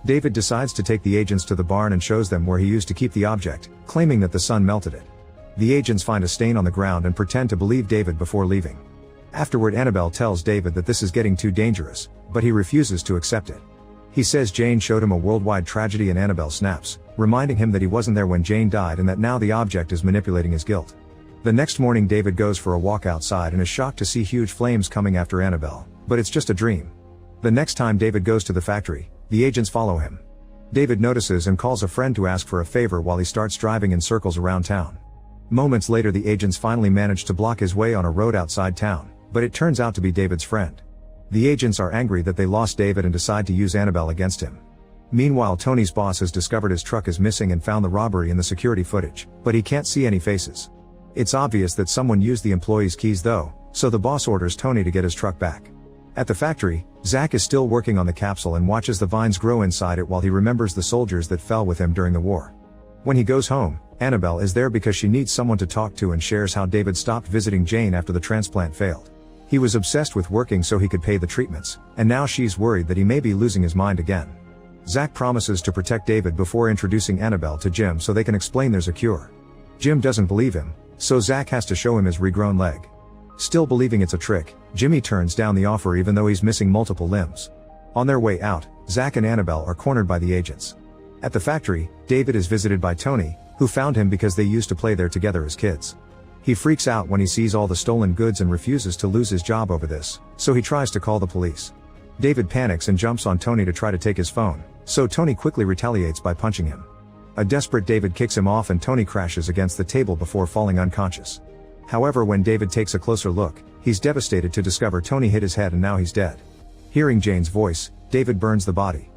David decides to take the agents to the barn and shows them where he used to keep the object, claiming that the sun melted it. The agents find a stain on the ground and pretend to believe David before leaving. Afterward, Annabelle tells David that this is getting too dangerous, but he refuses to accept it. He says Jane showed him a worldwide tragedy and Annabelle snaps, reminding him that he wasn't there when Jane died and that now the object is manipulating his guilt. The next morning, David goes for a walk outside and is shocked to see huge flames coming after Annabelle, but it's just a dream. The next time David goes to the factory, the agents follow him. David notices and calls a friend to ask for a favor while he starts driving in circles around town. Moments later, the agents finally manage to block his way on a road outside town, but it turns out to be David's friend. The agents are angry that they lost David and decide to use Annabelle against him. Meanwhile, Tony's boss has discovered his truck is missing and found the robbery in the security footage, but he can't see any faces. It's obvious that someone used the employee's keys though, so the boss orders Tony to get his truck back. At the factory, Zach is still working on the capsule and watches the vines grow inside it while he remembers the soldiers that fell with him during the war. When he goes home, Annabelle is there because she needs someone to talk to and shares how David stopped visiting Jane after the transplant failed. He was obsessed with working so he could pay the treatments, and now she's worried that he may be losing his mind again. Zach promises to protect David before introducing Annabelle to Jim so they can explain there's a cure. Jim doesn't believe him, so Zach has to show him his regrown leg. Still believing it's a trick, Jimmy turns down the offer even though he's missing multiple limbs. On their way out, Zach and Annabelle are cornered by the agents. At the factory, David is visited by Tony, who found him because they used to play there together as kids. He freaks out when he sees all the stolen goods and refuses to lose his job over this, so he tries to call the police. David panics and jumps on Tony to try to take his phone, so Tony quickly retaliates by punching him. A desperate David kicks him off and Tony crashes against the table before falling unconscious. However, when David takes a closer look, he's devastated to discover Tony hit his head and now he's dead. Hearing Jane's voice, David burns the body.